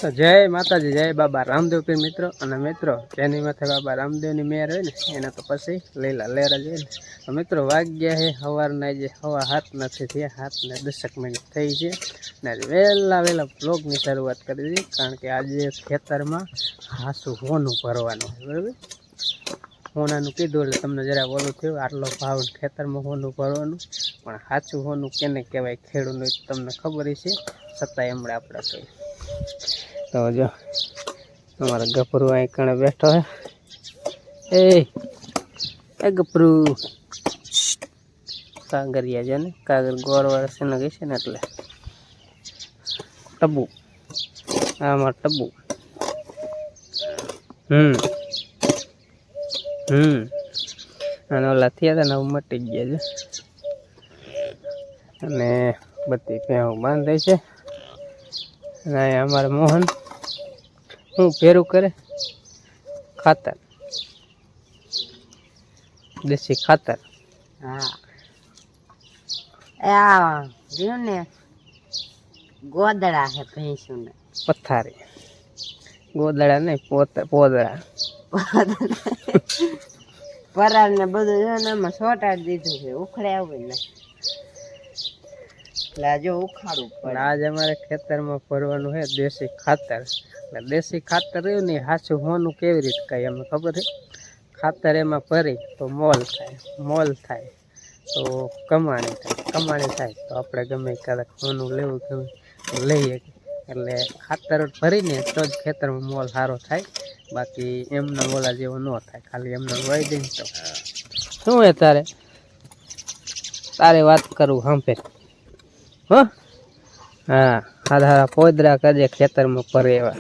તો જય માતાજી, જય બાબા રામદેવ પીર મિત્રો અને મિત્રો જેની માથે બાબા રામદેવની મેર હોય ને એના તો પછી લીલા લેરા જ હોય ને. તો મિત્રો વાગ્યા છે સવારના જે 7:30 નથી થયા, 7:10 થઈ છે ને વહેલા બ્લોગની શરૂઆત કરી દીધી, કારણ કે આજે ખેતરમાં હાસું હોનું ભરવાનું બરાબર. હોનાનું કીધું એટલે તમને જરા ઓલું થયું, આટલો ભાવ ખેતરમાં હોનું ભરવાનું, પણ સાચું હોનું કેને કહેવાય ખેડૂતનું તમને ખબર છે, છતાંય હમણાં આપણે કહી. તો જો અમારા ગભરું અહીં કણે બેઠો હે. એ ગભરું કાગરિયા છે ને, કાગર ગોરવાળા છે ને ગઈ છે ને, એટલે ટબુ આ અમારું ટબુ. અને ઓલા થયા હતા ને હવે મટી ગયા છે, અને બધી ભેહું બાંધે છે. અને અહીંયા અમારે મોહન શું ભેરું કરે, ખાતર, દેશી ખાતર. હા ને ગોદડા હે ભેંસું ને પથારી, ગોદડા નહીં પોદડા પરાર ને બધું છે ને આમાં સોટાડી દીધું છે, ઉખડે આવે ને એટલે જો ઉખાડવું પડે. આજે અમારે ખેતરમાં ભરવાનું છે દેશી ખાતર. એટલે દેશી ખાતર રહ્યું ને હાચું હોનું કેવી રીતે કાંઈ અમે ખબર છે. ખાતર એમાં ભરી તો મોલ થાય તો કમાણી થાય તો આપણે ગમે કદાચ હોનું લેવું ગમે તો લઈએ. એટલે ખાતર ભરીને તો જ ખેતરમાં મોલ સારો થાય, બાકી એમના મોલા જેવો ન થાય. ખાલી એમને વાઈ દઈને તો શું હે તારે વાત કરું સાંભળે. હા હારા પોદરા કરજે ખેતરમાં ભરે એવા.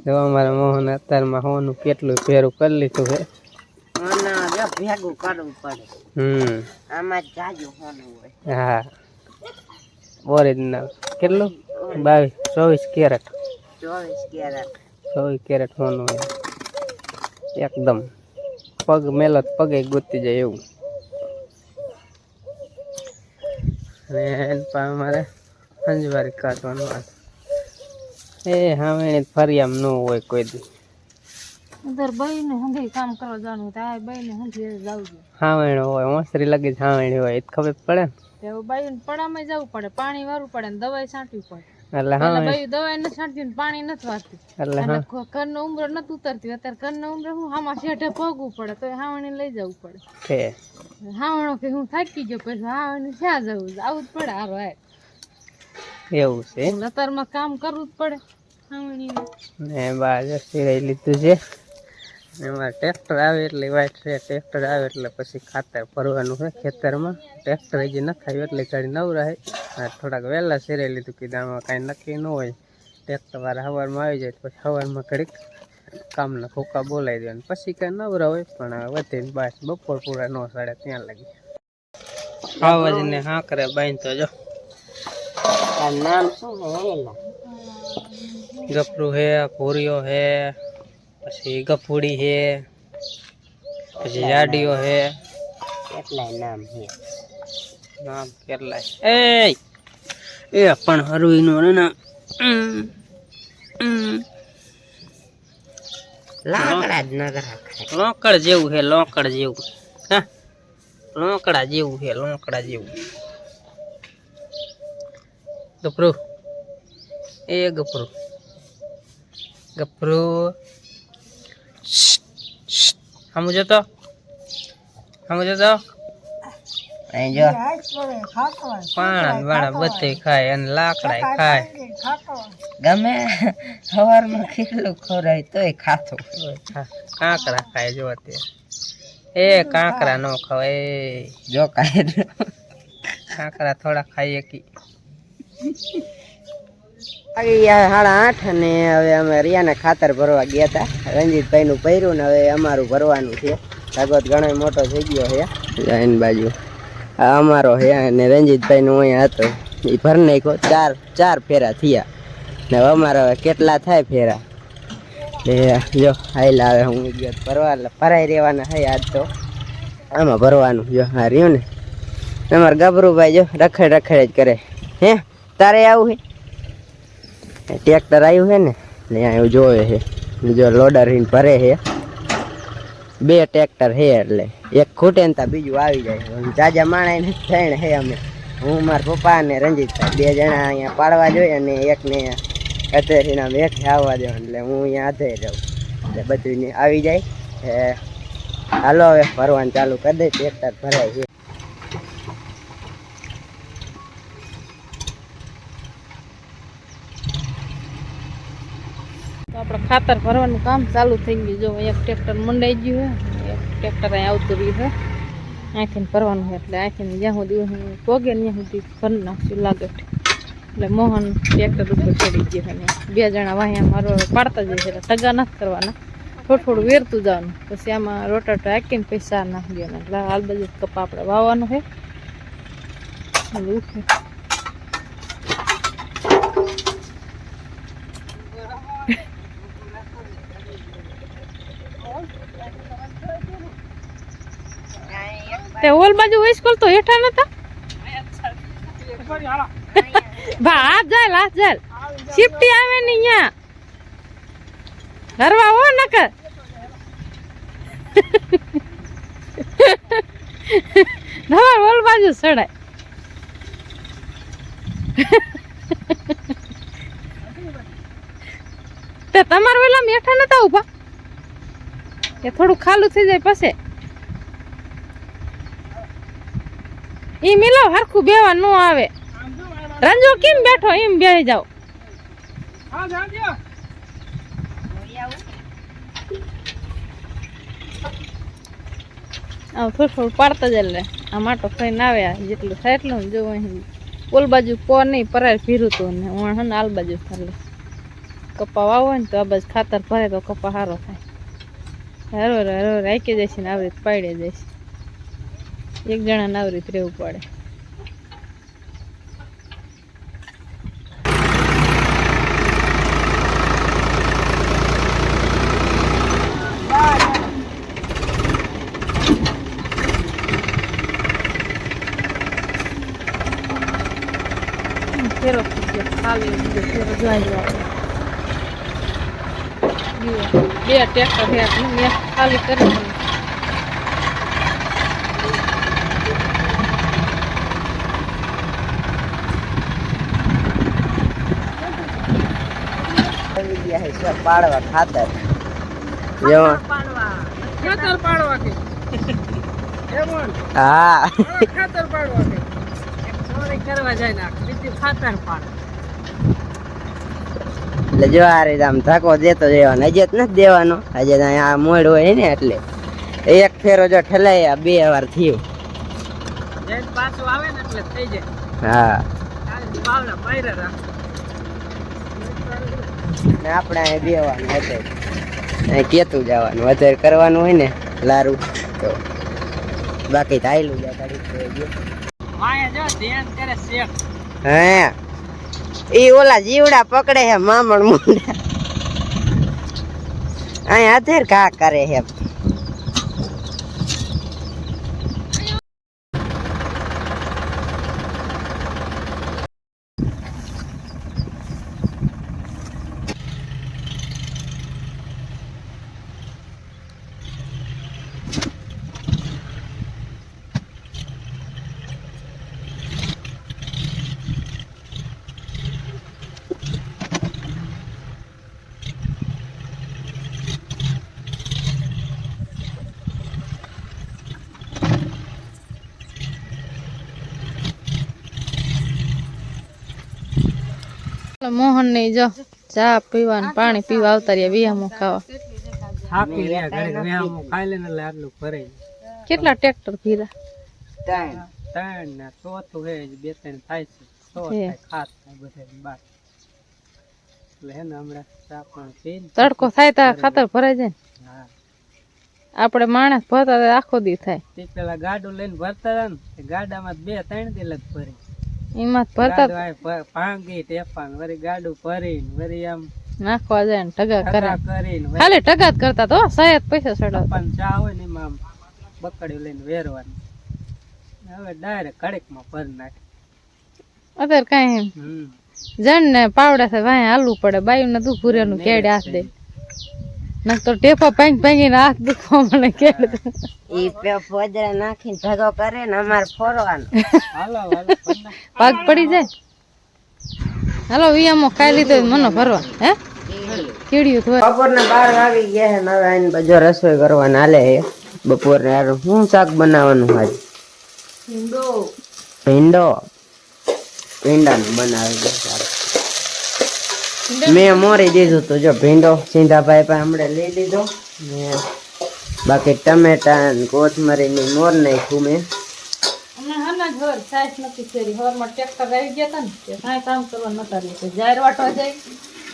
જો અમારા મોહન અત્યારમાં હોનું કેટલું ભેરું કરી લીધું છે. ભેગું કરવું પડે, આમાં જ જાજુ હોનું હોય. હા ઓરિજિનલ કેટલું 24 કેરેટ 24 કેરેટ હોનું હોય એકદમ. પગ મેલો પગે ગોતી જાય એવું. અને અમારે સંજવારી કાઢવાનું એ હા ફરિયામ ન હોય કોઈ દી. કામ કરવા જવાનું હાવેણ હોય, ઓસરી લગી હાવેણી હોય, ખબર પડે ને. બાઈ પડામાં જવું પડે, પાણી વારવું પડે ને દવાઈ છાંટવી પડે. એટલે હા દવાઈ નથી છાંટતી ને પાણી નથી વારતી, એટલે ઘરનો ઉમરો નથી ઉતરતી. અત્યારે ઘરનો ઉમરો હું આમાં શેઠે ભોગવું પડે તો હાવણી લઈ જવું પડે. હાવણો કે હું થાકી ગયો પછી હાવણી ક્યાં જવું, આવું જ પડે. હારો એવું છે, અત્યારમાં કામ કરવું જ પડે હાવણી ને. બાજુ સિરાઈ લીધું છે. એમાં ટ્રેક્ટર આવે એટલે વાઇટ છે, ટ્રેક્ટર આવે એટલે પછી ખાતર ભરવાનું છે ખેતરમાં. ટ્રેક્ટર હજી ન ખાયું એટલે ગાડી નવરાય. થોડાક વહેલા સિરાઈ લીધું, કીધું આમાં કાંઈ નક્કી ન હોય. ટ્રેક્ટર વાળા સવારમાં આવી જાય પછી સવારમાં ઘડીક કામના ફૂકા બોલાવી દેવાનું, પછી કાંઈ નવરા હોય. પણ વધીને બસ બપોર પૂરા ન સાડે ત્યાં લાગી આવાજ ને હા કરે બાંધતો. જો નામ શું ગપરું હે, ભૂરીઓ હે, પછી ગફુડી હે, પછી જાડીઓ હે, કેટલાય નામ હે. નામ કેટલાય એ પણ હરવી નો ને લાકડા જ નગર લોકડ જેવું હે, લોકડ જેવું. હા લોકડા જેવું હે, લોકડા જેવું. ગપરું ગપરું સમજો તો પાણા વાળા બધે ખાય અને લાકડા ખાય. ગમે સવારમાં કેટલું ખવડાય તોય ખાતું. કાંકરા ખાય જો અત્યારે. કાંકરા નો ખવાય, જો કાંકરા થોડા ખાઈએ કી. 8:30 અને હવે અમે રિયાને ખાતર ભરવા ગયા હતા. રંજીતભાઈ નું ભર્યું ને હવે અમારું ભરવાનું છે. ભાગવત ઘણો મોટો થઈ ગયો છે. એની બાજુ આ અમારો છે અને રંજીતભાઈ નું અહીંયા હતો એ ભર નાખ્યો. ચાર ફેરા થયા ને હવે અમારે હવે કેટલા થાય ફેરા એ જો હાઈલા. હવે હું ગયો ભરવા, એટલે ભરાઈ રહેવાના છે આજ તો. આમાં ભરવાનું જો આ રહ્યું ને અમારે ગભરુભાઈ જો રખડ જ કરે હે. તારે આવું છે ટ્રેક્ટર આવ્યું છે ને એટલે અહીંયા જોવે છે જો લોડર ભરે છે 2 ટ્રેક્ટર છે એટલે એક ખૂટે ને ત્યાં બીજું આવી જાય જાજા માણા ને થઈને છે અમે હું મારા પપ્પા અને રંજીતભાઈ 2 જણા અહીંયા પાડવા જોઈએ અને એકને અત્યારે આમ એક આવવા દેવાનું એટલે હું અહીંયા હાથે રહું એટલે બધું આવી જાય હાલો હવે ભરવાનું ચાલુ કરી દે ટ્રેક્ટર ભરાય છે આપણે ખાતર ભરવાનું કામ ચાલુ થઈ ગયું જો એક ટ્રેક્ટર મંડાઈ ગયું છે એક ટ્રેક્ટર અહીં આવતું રહ્યું છે આંખીને ભરવાનું છે એટલે આંખીને જ્યાં સુધી પોગે ત્યાં સુધી ભરી નાખ્યું લાગે એટલે મોહન ટ્રેક્ટર ઉપર ચડી ગયો અને 2 જણા વાહ્યા મારો પાડતા જાય છે એટલે ટગા નથી કરવાના થોડું થોડું વેરતું જવાનું પછી આમાં રોટાટર હાંકીને પૈસા નાખી દેવાના એટલે હાલ બધું કપા આપણે વાવવાનું છે ઉઠે તે ઓલ બાજુ સ્કૂલ તો હેઠા નતા ભા હાથ જાય શિફ્ટી આવે ને અહીંયા ઘરવા હો નકર તમાર ઓલ બાજુ સડાય તે તમાર ઓલા હેઠા નતા ઉભા કે થોડું ખાલું થઈ જાય પછી ઈ મિલો હરખું બેવા નો આવે રંજો કેમ બેઠો એમ બેહી જાવ થોડું થોડું પાડતા જ એટલે આ માટો થઈને આવે જેટલું થાય એટલું જો અહીં ઓલ બાજુ કો નહીં પરાય ભીરું તો ને હું આલ બાજુ ફરે કપા વાવો ને તો આ બાજુ ખાતર ભરે તો કપા સારો થાય હરો રાખી જઈશ ને આવરીત પાડે જઈશ એક જણા નાવરીત રહેવું પડે ફેરો ખાલી ફેરો જાય 2 ટ્રેક્ટર મેં ખાલી કરી પાડવા ખાતર હા એટલે જો આ રીતે આમ ધક્કો દેતો જવાનો હજે જ નથી દેવાનો હજે આ મોડ હોય ને એટલે એક ફેરો જો ઠલાયા 2 વાર થયું પાછું આવે ને એટલે થઈ જાય હા પાવડા પાયરા રાખ ને આપણે અહીં બેવાનું હતું અહીં કેતું જવાનું વધારે કરવાનું હોય ને લારું તો બાકી થાયલું જાય હે ઈ ઓલા જીવડા પકડે હે મામણ મુંડા અહીં હાથેર ઘા કરે હે મોહન ને જો ચા પીવાનું પાણી પીવા આવતા રહ્યા વિયામો ખાવા થાકી રહ્યા ઘરે વિયામો ખાઈ લે ને એટલે આટલું ભરે કેટલા ટ્રેક્ટર ફીરા 3 ને ચોથું હે 2-3 થાય છે 100 થાય ખાત થાય બધે બાર એટલે હે ને હમણાં ચા પણ પીને તડકો થાય તો ખાતર ભરાઈ જાય હા આપણે માણસ ભરતા આખો દી થાય તે પેલા ગાડું લઈને ભરતા હતા ને ગાડામાં 2-3 દી લગ ભરે એમાં ભરતા ભાંગી ટેપાન વરી ગાડું ભરીને વરી આમ નાખવા જાય ને ટગા કરે કરીને ખાલી ટગા જ કરતા તો સાહેબ પૈસા ચડાવતા પણ ચા હોય ને એમાં બકડ્યું લઈને વેરવાનું હવે ડાયરેક્ટ કડકમાં ભરી નાખે અત્યારે કાંઈ જણ ને પાવડા છે વાય હાલવું પડે બાયું ને તું ભૂરેલું કેડે હાથ દે ના તો ટેપા ભાંગીને હાથ દુખવા મને કેડ ઈ પોદરા નાખીને ભેગો કરે ને અમારે ફોરવાનો પાક પડી જાય હાલો વિયામો ખાઈ લીધો મનો ભરવા હે કીડ્યું થોડું બપોરના 12 વાગી ગયા છે ને હવે આઈને બધો રસોઈ કરવાના હાલે છે બપોરને હારું શું શાક બનાવવાનું આજ ભીંડાનું બનાવી દે મેં મોરી દીધું તું જો ભીંડો સિંધાભાઈ પાસે હમણાં લઈ લીધો ને બાકી ટમેટા ને કોથમરી ની મોર નાખ્યું મેં ઘર સાઈસ નથી ફેરી હવારમાં ટ્રેક્ટર આવી ગયા હતા ને તે કાંઈ કામ કરવા નતા રહેતા જાહેર વાટવા જાય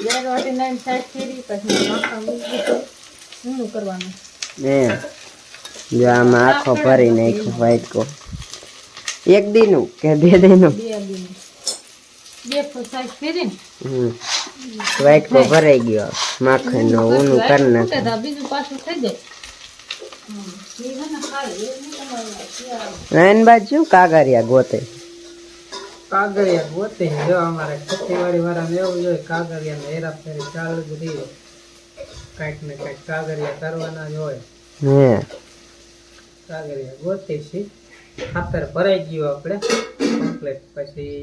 જાહેર વાટી નાઈને સાઈસ ફેરી પછી નાખવા મૂકી શું કરવાનું ને જો આમાં આખો ભરી નાખ્યો વાટકો એક દીનું કે બે દીનું બે સાઈસ ફેરીને વાટકો ભરાઈ ગયો માખણ નો ઊનું કરી નાખે બીજું પાછું થઈ જાય નાન બાજુ કાગરિયા ગોતે કાગરિયા ગોતે જો અમારે ખેતીવાડી વાળાને એવું જોઈએ કાગરિયા ને હેરાફેરી ચાલુ જ રહી કઈક ને કઈક કાગરિયા કરવાના જ હોય હે કાગરિયા ગોતે છે ખાતર ભરાઈ ગયું આપણે કમ્પ્લીટ પછી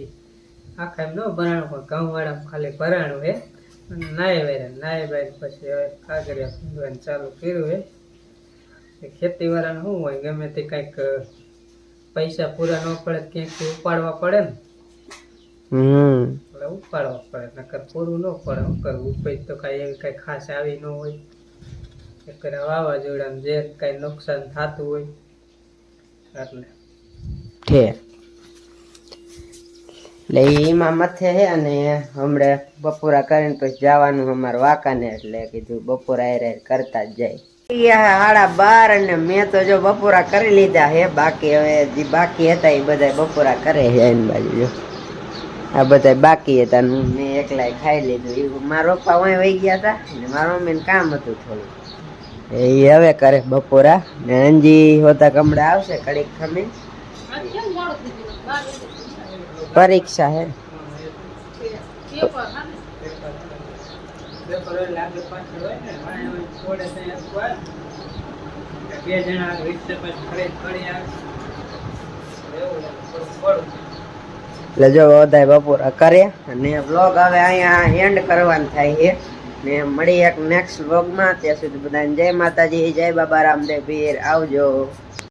આખા એમ ન ભરાણું પણ ઘઉં વાળા ખાલી ભરાણું હે અને નાય વાય પછી હવે કાગરિયા ફૂંદવાનું ચાલુ કર્યું હે ખેતી વાળાને શું હોય ગમે તે કઈક પૈસા પૂરા ન પડે ક્યાંકથી ઉપાડવા પડે ને એટલે ઉપાડવા પડે નકર પૂરું ન પડે શું કરવું પછી તો કઈ એવી કઈ ખાસ આવી ન હોય એટલે વાવાઝોડાને જે કઈ નુકસાન થતું હોય એટલે એટલે એમાં મથે હે અને હમણાં બપોરા કરીને પછી જવાનું અમારે વાંકાને એટલે કીધું બપોરા આયરે કરતા જ જાય 12:30 અને મેં તો જો બપોરા કરી લીધા હે બાકી હવે જે બાકી હતા એ બધા બપોરા કરે છે એની બાજુ જો આ બધા બાકી હતા મેં એકલા ખાઈ લીધું મારા પપ્પા વહી વહી ગયા હતા ને મારા મમ્મીને કામ હતું થોડું એ હવે કરે બપોરા ને અંજી હોતા કમડા આવશે કડીક ખમી પરીક્ષા હે એટલે જો બધા બપોરા કરે અને વ્લોગ હવે અહીંયા એન્ડ કરવાનું થાય છે ને મળી એક નેક્સ્ટ વ્લોગમાં ત્યાં સુધી બધાને જય માતાજી જય બાબા રામદેવ પીર આવજો.